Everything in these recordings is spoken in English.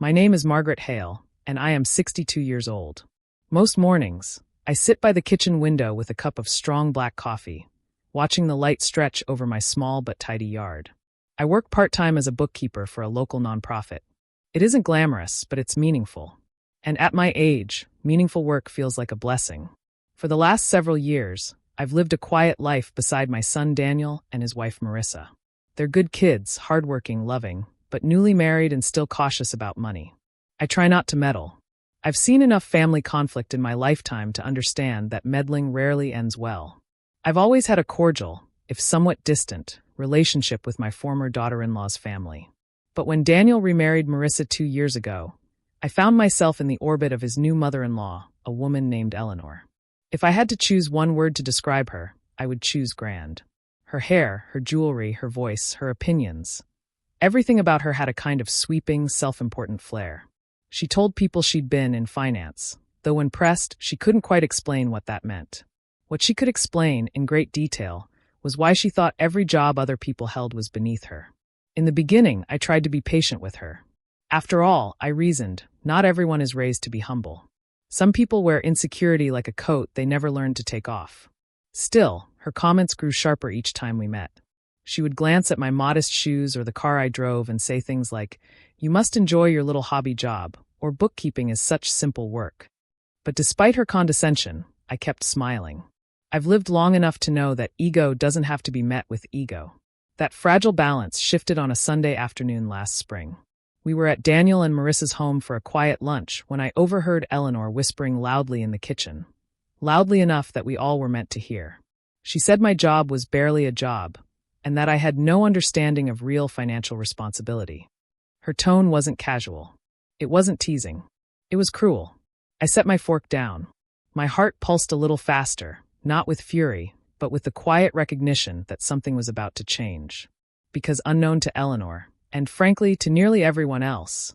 My name is Margaret Hale, and I am 62 years old. Most mornings, I sit by the kitchen window with a cup of strong black coffee, watching the light stretch over my small but tidy yard. I work part-time as a bookkeeper for a local nonprofit. It isn't glamorous, but it's meaningful. And at my age, meaningful work feels like a blessing. For the last several years, I've lived a quiet life beside my son Daniel and his wife Marissa. They're good kids, hardworking, loving, but newly married and still cautious about money. I try not to meddle. I've seen enough family conflict in my lifetime to understand that meddling rarely ends well. I've always had a cordial, if somewhat distant, relationship with my former daughter-in-law's family. But when Daniel remarried Marissa 2 years ago, I found myself in the orbit of his new mother-in-law, a woman named Eleanor. If I had to choose one word to describe her, I would choose grand. Her hair, her jewelry, her voice, her opinions. Everything about her had a kind of sweeping, self-important flair. She told people she'd been in finance, though when pressed, she couldn't quite explain what that meant. What she could explain, in great detail, was why she thought every job other people held was beneath her. In the beginning, I tried to be patient with her. After all, I reasoned, not everyone is raised to be humble. Some people wear insecurity like a coat they never learned to take off. Still, her comments grew sharper each time we met. She would glance at my modest shoes or the car I drove and say things like, "You must enjoy your little hobby job," or "Bookkeeping is such simple work." But despite her condescension, I kept smiling. I've lived long enough to know that ego doesn't have to be met with ego. That fragile balance shifted on a Sunday afternoon last spring. We were at Daniel and Marissa's home for a quiet lunch when I overheard Eleanor whispering loudly in the kitchen. Loudly enough that we all were meant to hear. She said my job was barely a job, and that I had no understanding of real financial responsibility. Her tone wasn't casual. It wasn't teasing. It was cruel. I set my fork down. My heart pulsed a little faster, not with fury, but with the quiet recognition that something was about to change. Because unknown to Eleanor, and frankly to nearly everyone else,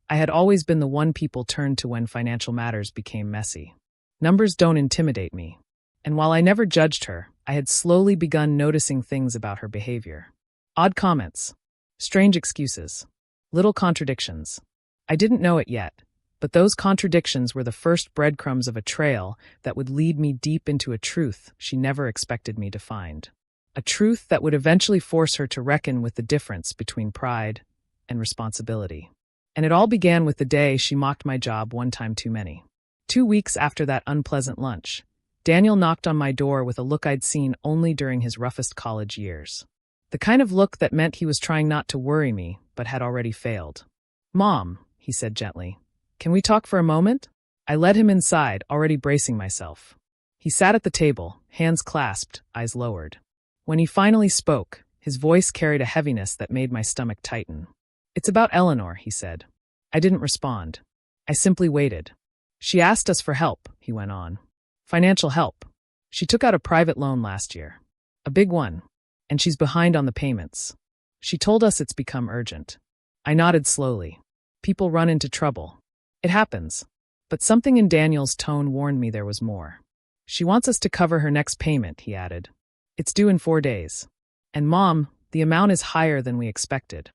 I had always been the one people turned to when financial matters became messy. Numbers don't intimidate me. And while I never judged her, I had slowly begun noticing things about her behavior. Odd comments. Strange excuses. Little contradictions. I didn't know it yet, but those contradictions were the first breadcrumbs of a trail that would lead me deep into a truth she never expected me to find. A truth that would eventually force her to reckon with the difference between pride and responsibility. And it all began with the day she mocked my job one time too many. 2 weeks after that unpleasant lunch, Daniel knocked on my door with a look I'd seen only during his roughest college years. The kind of look that meant he was trying not to worry me, but had already failed. "Mom," he said gently, "can we talk for a moment?" I led him inside, already bracing myself. He sat at the table, hands clasped, eyes lowered. When he finally spoke, his voice carried a heaviness that made my stomach tighten. "It's about Eleanor," he said. I didn't respond. I simply waited. "She asked us for help," he went on. "Financial help. She took out a private loan last year. A big one. And she's behind on the payments. She told us it's become urgent." I nodded slowly. People run into trouble. It happens. But something in Daniel's tone warned me there was more. "She wants us to cover her next payment," he added. "It's due in 4 days. And Mom, the amount is higher than we expected."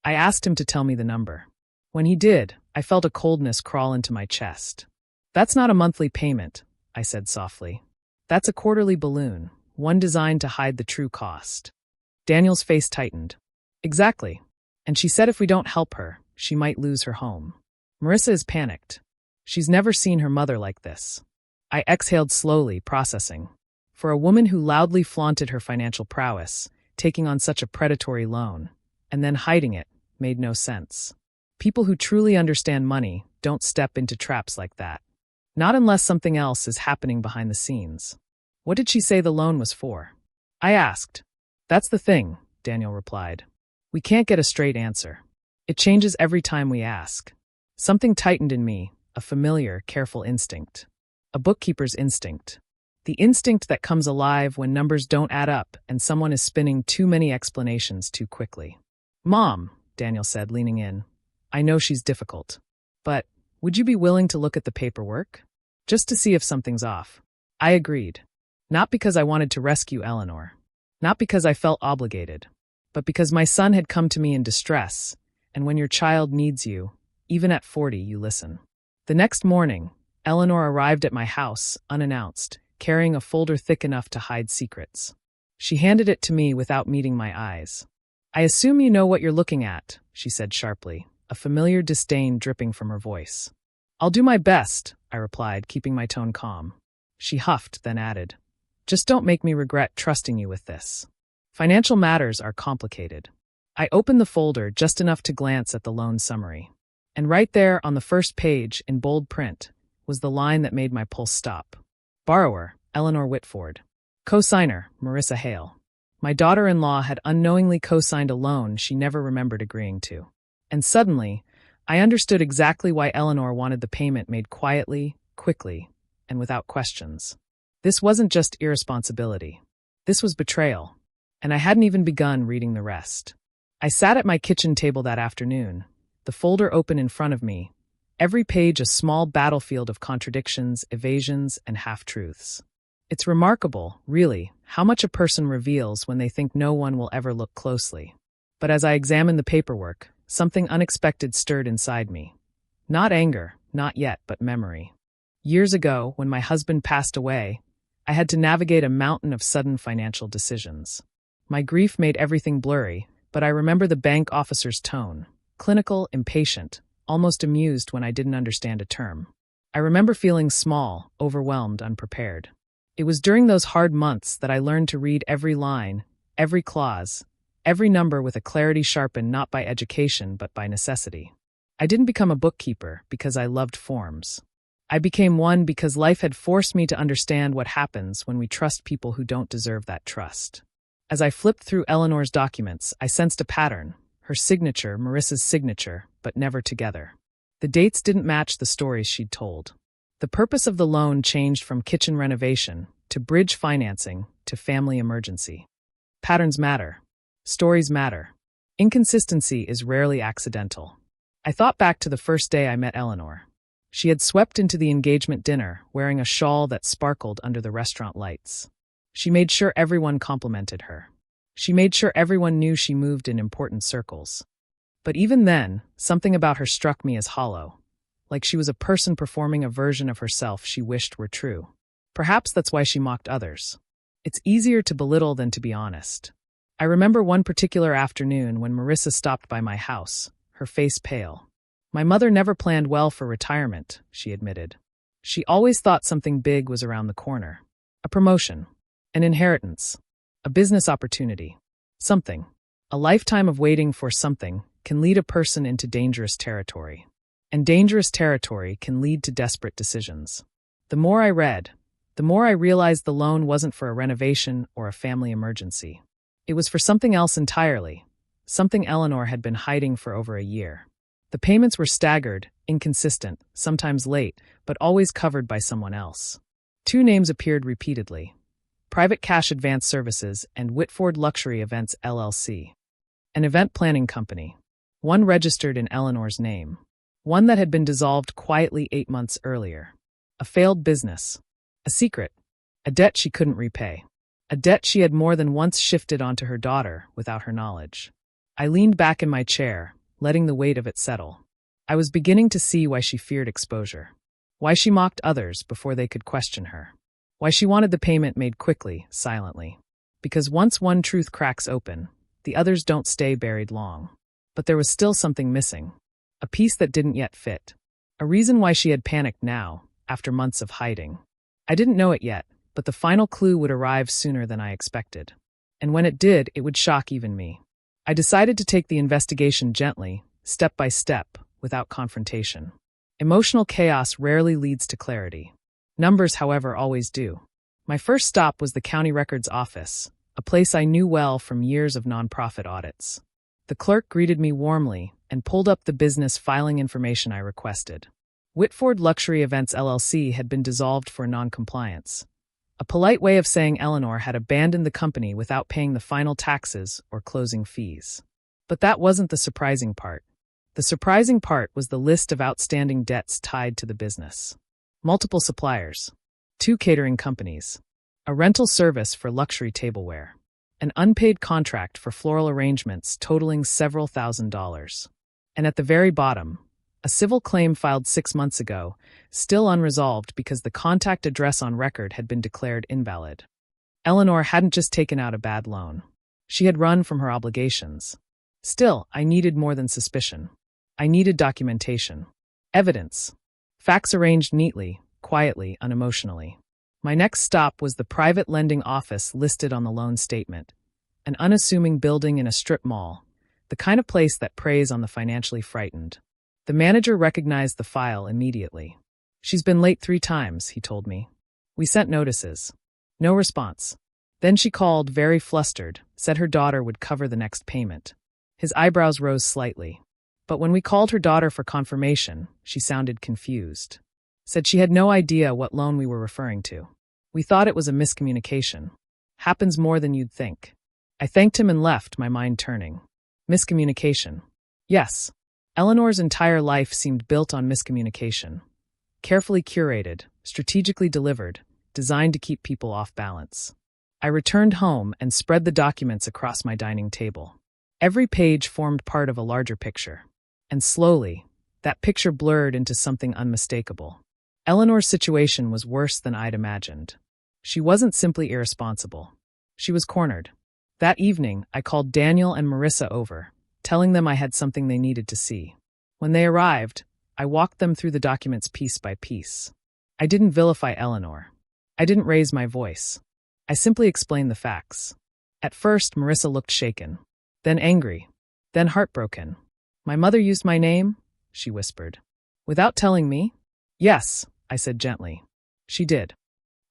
I asked him to tell me the number. When he did, I felt a coldness crawl into my chest. "That's not a monthly payment," I said softly. "That's a quarterly balloon, one designed to hide the true cost." Daniel's face tightened. "Exactly. And she said if we don't help her, she might lose her home. Marissa is panicked. She's never seen her mother like this." I exhaled slowly, processing. For a woman who loudly flaunted her financial prowess, taking on such a predatory loan, and then hiding it, made no sense. People who truly understand money don't step into traps like that. Not unless something else is happening behind the scenes. "What did she say the loan was for?" I asked. "That's the thing," Daniel replied. "We can't get a straight answer. It changes every time we ask." Something tightened in me, a familiar, careful instinct. A bookkeeper's instinct. The instinct that comes alive when numbers don't add up and someone is spinning too many explanations too quickly. "Mom," Daniel said, leaning in, "I know she's difficult. But would you be willing to look at the paperwork? Just to see if something's off." I agreed. Not because I wanted to rescue Eleanor. Not because I felt obligated. But because my son had come to me in distress, and when your child needs you, Even at 40, you listen. The next morning, Eleanor arrived at my house, unannounced, carrying a folder thick enough to hide secrets. She handed it to me without meeting my eyes. "I assume you know what you're looking at," she said sharply, a familiar disdain dripping from her voice. "I'll do my best," I replied, keeping my tone calm. She huffed, then added, "Just don't make me regret trusting you with this. Financial matters are complicated." I opened the folder just enough to glance at the loan summary. And right there on the first page, in bold print, was the line that made my pulse stop. Borrower, Eleanor Whitford. Co-signer, Marissa Hale. My daughter-in-law had unknowingly co-signed a loan she never remembered agreeing to. And suddenly, I understood exactly why Eleanor wanted the payment made quietly, quickly, and without questions. This wasn't just irresponsibility. This was betrayal. And I hadn't even begun reading the rest. I sat at my kitchen table that afternoon, the folder open in front of me, every page a small battlefield of contradictions, evasions, and half-truths. It's remarkable, really, how much a person reveals when they think no one will ever look closely. But as I examined the paperwork, something unexpected stirred inside me. Not anger, not yet, but memory. Years ago, when my husband passed away, I had to navigate a mountain of sudden financial decisions. My grief made everything blurry, but I remember the bank officer's tone. Clinical, impatient, almost amused when I didn't understand a term. I remember feeling small, overwhelmed, unprepared. It was during those hard months that I learned to read every line, every clause, every number with a clarity sharpened not by education but by necessity. I didn't become a bookkeeper because I loved forms. I became one because life had forced me to understand what happens when we trust people who don't deserve that trust. As I flipped through Eleanor's documents, I sensed a pattern. Her signature, Marissa's signature, but never together. The dates didn't match the stories she'd told. The purpose of the loan changed from kitchen renovation, to bridge financing, to family emergency. Patterns matter. Stories matter. Inconsistency is rarely accidental. I thought back to the first day I met Eleanor. She had swept into the engagement dinner, wearing a shawl that sparkled under the restaurant lights. She made sure everyone complimented her. She made sure everyone knew she moved in important circles. But even then, something about her struck me as hollow, like she was a person performing a version of herself she wished were true. Perhaps that's why she mocked others. It's easier to belittle than to be honest. I remember one particular afternoon when Marissa stopped by my house, her face pale. My mother never planned well for retirement, she admitted. She always thought something big was around the corner. A promotion. An inheritance. A business opportunity. Something. A lifetime of waiting for something can lead a person into dangerous territory. And dangerous territory can lead to desperate decisions. The more I read, the more I realized the loan wasn't for a renovation or a family emergency. It was for something else entirely, something Eleanor had been hiding for over a year. The payments were staggered, inconsistent, sometimes late, but always covered by someone else. Two names appeared repeatedly: Private Cash Advance Services and Whitford Luxury Events LLC. An event planning company. One registered in Eleanor's name. One that had been dissolved quietly 8 months earlier. A failed business. A secret. A debt she couldn't repay. A debt she had more than once shifted onto her daughter without her knowledge. I leaned back in my chair, letting the weight of it settle. I was beginning to see why she feared exposure. Why she mocked others before they could question her. Why she wanted the payment made quickly, silently. Because once one truth cracks open, the others don't stay buried long. But there was still something missing. A piece that didn't yet fit. A reason why she had panicked now, after months of hiding. I didn't know it yet, but the final clue would arrive sooner than I expected. And when it did, it would shock even me. I decided to take the investigation gently, step by step, without confrontation. Emotional chaos rarely leads to clarity. Numbers, however, always do. My first stop was the county records office, a place I knew well from years of nonprofit audits. The clerk greeted me warmly and pulled up the business filing information I requested. Whitford Luxury Events LLC had been dissolved for noncompliance. A polite way of saying Eleanor had abandoned the company without paying the final taxes or closing fees. But that wasn't the surprising part. The surprising part was the list of outstanding debts tied to the business. Multiple suppliers. 2 catering companies. A rental service for luxury tableware. An unpaid contract for floral arrangements totaling several $1,000s. And at the very bottom, A civil claim filed 6 months ago, still unresolved because the contact address on record had been declared invalid. Eleanor hadn't just taken out a bad loan. She had run from her obligations. Still, I needed more than suspicion. I needed documentation. Evidence. Facts arranged neatly, quietly, unemotionally. My next stop was the private lending office listed on the loan statement. An unassuming building in a strip mall, the kind of place that preys on the financially frightened. The manager recognized the file immediately. "She's been late 3 times, he told me. "We sent notices. No response. Then she called, very flustered, said her daughter would cover the next payment. His eyebrows rose slightly. But when we called her daughter for confirmation, she sounded confused. Said she had no idea what loan we were referring to. We thought it was a miscommunication. Happens more than you'd think." I thanked him and left, my mind turning. Miscommunication. Yes. Eleanor's entire life seemed built on miscommunication. Carefully curated, strategically delivered, designed to keep people off balance. I returned home and spread the documents across my dining table. Every page formed part of a larger picture. And slowly, that picture blurred into something unmistakable. Eleanor's situation was worse than I'd imagined. She wasn't simply irresponsible. She was cornered. That evening, I called Daniel and Marissa over, telling them I had something they needed to see. When they arrived, I walked them through the documents piece by piece. I didn't vilify Eleanor. I didn't raise my voice. I simply explained the facts. At first, Marissa looked shaken, then angry, then heartbroken. "My mother used my name?" she whispered. "Without telling me?" "Yes," I said gently. "She did."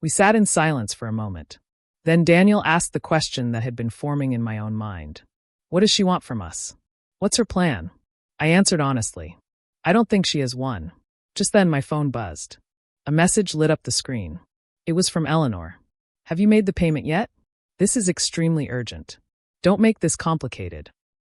We sat in silence for a moment. Then Daniel asked the question that had been forming in my own mind. "What does she want from us? What's her plan?" I answered honestly. "I don't think she has one." Just then my phone buzzed. A message lit up the screen. It was from Eleanor. "Have you made the payment yet? This is extremely urgent. Don't make this complicated."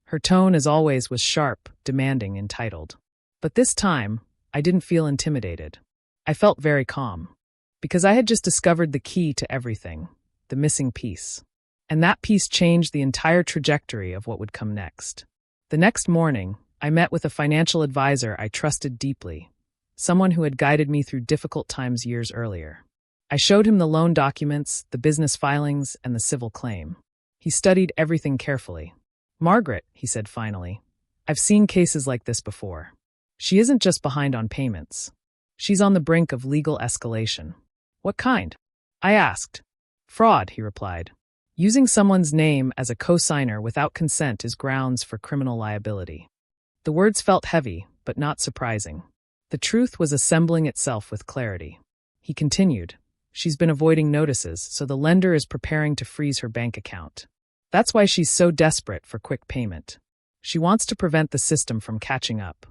Her tone, as always, was sharp, demanding, entitled. But this time, I didn't feel intimidated. I felt very calm. Because I had just discovered the key to everything, the missing piece. And that piece changed the entire trajectory of what would come next. The next morning, I met with a financial advisor I trusted deeply, someone who had guided me through difficult times years earlier. I showed him the loan documents, the business filings, and the civil claim. He studied everything carefully. "Margaret," he said finally, "I've seen cases like this before. She isn't just behind on payments. She's on the brink of legal escalation." "What kind?" I asked. "Fraud," he replied. "Using someone's name as a co-signer without consent is grounds for criminal liability." The words felt heavy, but not surprising. The truth was assembling itself with clarity. He continued, "She's been avoiding notices, so the lender is preparing to freeze her bank account. That's why she's so desperate for quick payment. She wants to prevent the system from catching up."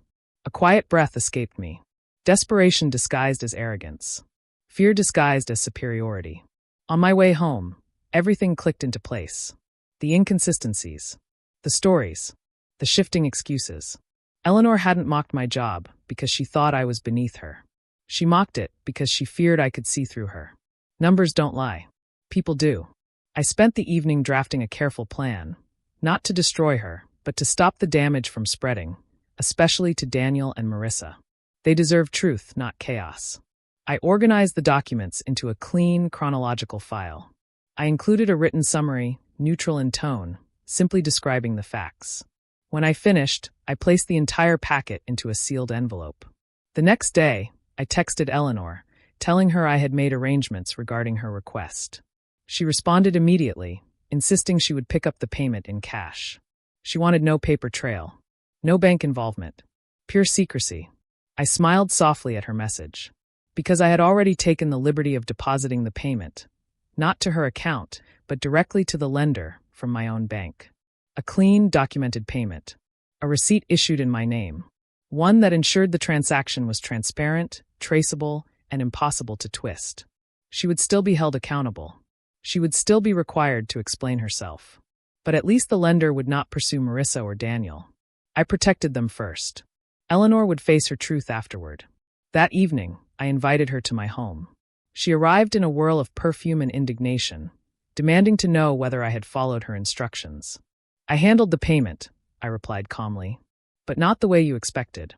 A quiet breath escaped me. Desperation disguised as arrogance. Fear disguised as superiority. On my way home, everything clicked into place. The inconsistencies. The stories. The shifting excuses. Eleanor hadn't mocked my job because she thought I was beneath her. She mocked it because she feared I could see through her. Numbers don't lie. People do. I spent the evening drafting a careful plan, not to destroy her, but to stop the damage from spreading, especially to Daniel and Marissa. They deserve truth, not chaos. I organized the documents into a clean, chronological file. I included a written summary, neutral in tone, simply describing the facts. When I finished, I placed the entire packet into a sealed envelope. The next day, I texted Eleanor, telling her I had made arrangements regarding her request. She responded immediately, insisting she would pick up the payment in cash. She wanted no paper trail, no bank involvement, pure secrecy. I smiled softly at her message. Because I had already taken the liberty of depositing the payment, not to her account, but directly to the lender from my own bank. A clean, documented payment. A receipt issued in my name. One that ensured the transaction was transparent, traceable, and impossible to twist. She would still be held accountable. She would still be required to explain herself. But at least the lender would not pursue Marissa or Daniel. I protected them first. Eleanor would face her truth afterward. That evening, I invited her to my home. She arrived in a whirl of perfume and indignation, demanding to know whether I had followed her instructions. "I handled the payment," I replied calmly, "but not the way you expected."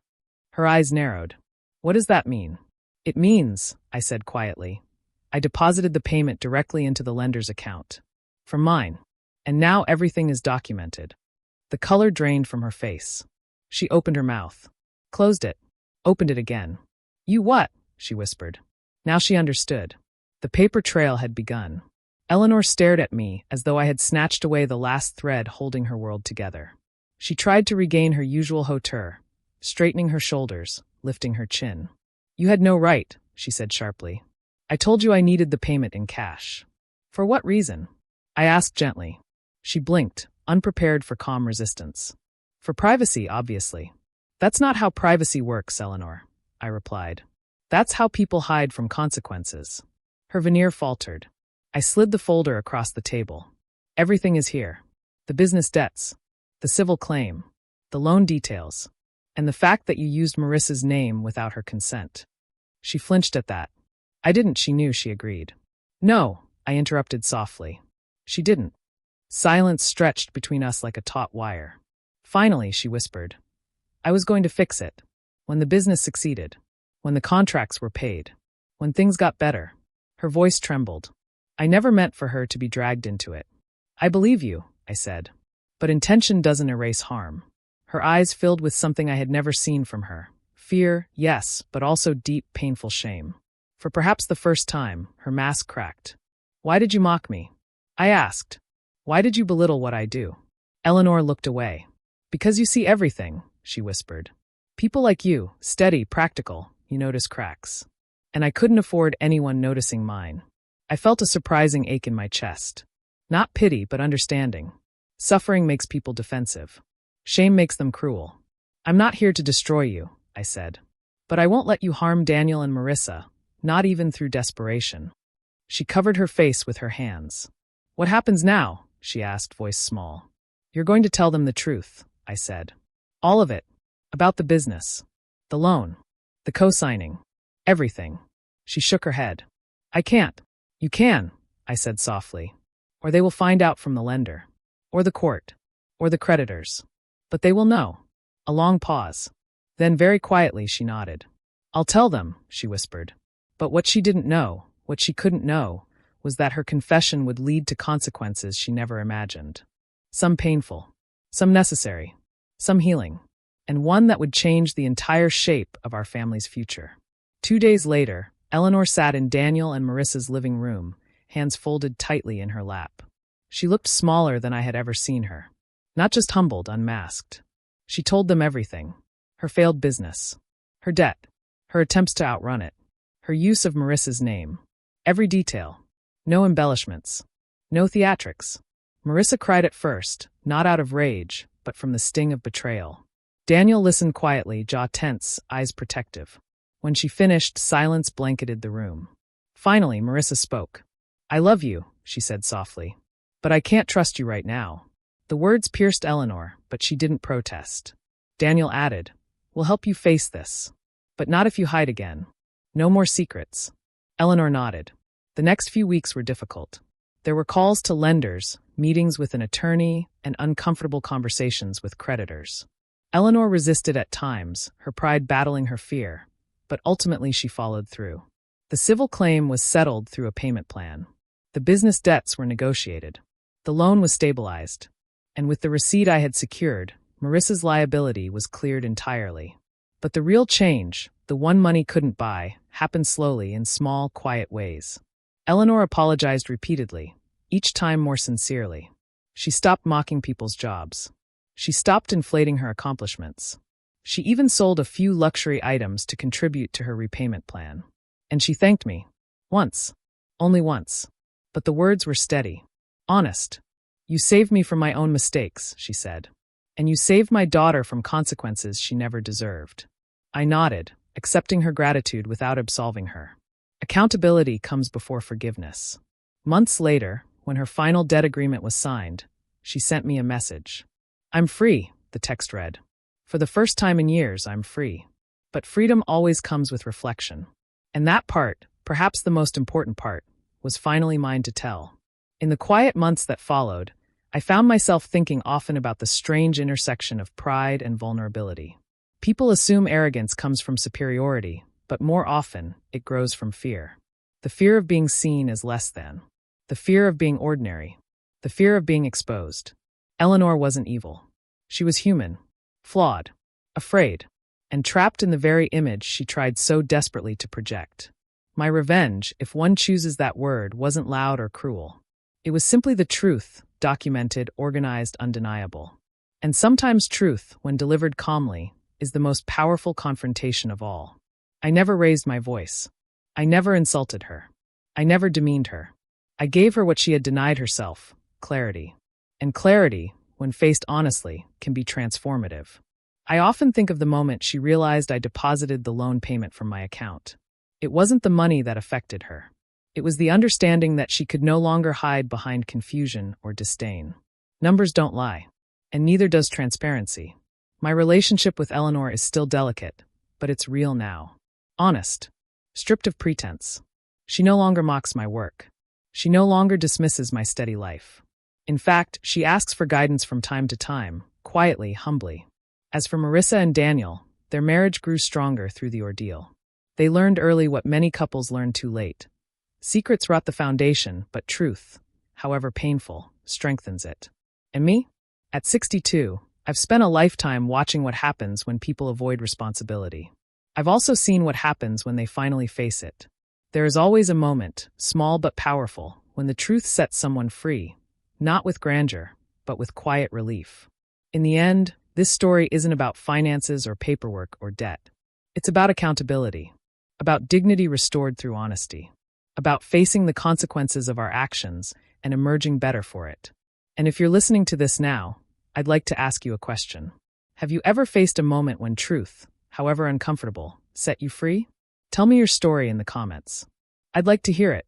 Her eyes narrowed. What does that mean? It means, I said quietly, I deposited the payment directly into the lender's account. From mine. And now everything is documented. The color drained from her face. She opened her mouth. Closed it. Opened it again. You what? She whispered. Now she understood. The paper trail had begun. Eleanor stared at me as though I had snatched away the last thread holding her world together. She tried to regain her usual hauteur, straightening her shoulders, lifting her chin. You had no right, she said sharply. I told you I needed the payment in cash. For what reason? I asked gently. She blinked, unprepared for calm resistance. For privacy, obviously. That's not how privacy works, Eleanor, I replied. That's how people hide from consequences. Her veneer faltered. I slid the folder across the table. Everything is here. The business debts, the civil claim, the loan details, and the fact that you used Marissa's name without her consent. She flinched at that. I didn't, she knew, she agreed. No, I interrupted softly. She didn't. Silence stretched between us like a taut wire. Finally, she whispered. I was going to fix it. When the business succeeded. When the contracts were paid. When things got better. Her voice trembled. I never meant for her to be dragged into it. I believe you, I said. But intention doesn't erase harm. Her eyes filled with something I had never seen from her. Fear, yes, but also deep, painful shame. For perhaps the first time, her mask cracked. Why did you mock me? I asked. Why did you belittle what I do? Eleanor looked away. Because you see everything, she whispered. People like you, steady, practical, you notice cracks. And I couldn't afford anyone noticing mine. I felt a surprising ache in my chest. Not pity, but understanding. Suffering makes people defensive. Shame makes them cruel. I'm not here to destroy you, I said. But I won't let you harm Daniel and Marissa, not even through desperation. She covered her face with her hands. What happens now? She asked, voice small. You're going to tell them the truth, I said. All of it. About the business. The loan. The co-signing. Everything. She shook her head. I can't. You can, I said softly. Or they will find out from the lender. Or the court. Or the creditors. But they will know. A long pause. Then very quietly she nodded. I'll tell them, she whispered. But what she didn't know, what she couldn't know, was that her confession would lead to consequences she never imagined. Some painful. Some necessary. Some healing. And one that would change the entire shape of our family's future. 2 days later, Eleanor sat in Daniel and Marissa's living room, hands folded tightly in her lap. She looked smaller than I had ever seen her. Not just humbled, unmasked. She told them everything. Her failed business. Her debt. Her attempts to outrun it. Her use of Marissa's name. Every detail. No embellishments. No theatrics. Marissa cried at first, not out of rage, but from the sting of betrayal. Daniel listened quietly, jaw tense, eyes protective. When she finished, silence blanketed the room. Finally, Marissa spoke. I love you, she said softly. But I can't trust you right now. The words pierced Eleanor, but she didn't protest. Daniel added, We'll help you face this. But not if you hide again. No more secrets. Eleanor nodded. The next few weeks were difficult. There were calls to lenders, meetings with an attorney, and uncomfortable conversations with creditors. Eleanor resisted at times, her pride battling her fear, but ultimately she followed through. The civil claim was settled through a payment plan. The business debts were negotiated. The loan was stabilized. And with the receipt I had secured, Marissa's liability was cleared entirely. But the real change, the one money couldn't buy, happened slowly in small, quiet ways. Eleanor apologized repeatedly, each time more sincerely. She stopped mocking people's jobs. She stopped inflating her accomplishments. She even sold a few luxury items to contribute to her repayment plan. And she thanked me. Once. Only once. But the words were steady. Honest. You saved me from my own mistakes, she said. And you saved my daughter from consequences she never deserved. I nodded, accepting her gratitude without absolving her. Accountability comes before forgiveness. Months later, when her final debt agreement was signed, she sent me a message. I'm free, the text read. For the first time in years, I'm free. But freedom always comes with reflection. And that part, perhaps the most important part, was finally mine to tell. In the quiet months that followed, I found myself thinking often about the strange intersection of pride and vulnerability. People assume arrogance comes from superiority, but more often, it grows from fear. The fear of being seen as less than. The fear of being ordinary. The fear of being exposed. Eleanor wasn't evil. She was human, flawed, afraid, and trapped in the very image she tried so desperately to project. My revenge, if one chooses that word, wasn't loud or cruel. It was simply the truth, documented, organized, undeniable. And sometimes truth, when delivered calmly, is the most powerful confrontation of all. I never raised my voice. I never insulted her. I never demeaned her. I gave her what she had denied herself, clarity. And clarity, when faced honestly, can be transformative. I often think of the moment she realized I deposited the loan payment from my account. It wasn't the money that affected her. It was the understanding that she could no longer hide behind confusion or disdain. Numbers don't lie, and neither does transparency. My relationship with Eleanor is still delicate, but it's real now. Honest, stripped of pretense. She no longer mocks my work. She no longer dismisses my steady life. In fact, she asks for guidance from time to time, quietly, humbly. As for Marissa and Daniel, their marriage grew stronger through the ordeal. They learned early what many couples learn too late. Secrets rot the foundation, but truth, however painful, strengthens it. And me? At 62, I've spent a lifetime watching what happens when people avoid responsibility. I've also seen what happens when they finally face it. There is always a moment, small but powerful, when the truth sets someone free, not with grandeur, but with quiet relief. In the end, this story isn't about finances or paperwork or debt. It's about accountability, about dignity restored through honesty, about facing the consequences of our actions and emerging better for it. And if you're listening to this now, I'd like to ask you a question. Have you ever faced a moment when truth, however uncomfortable, set you free? Tell me your story in the comments. I'd like to hear it.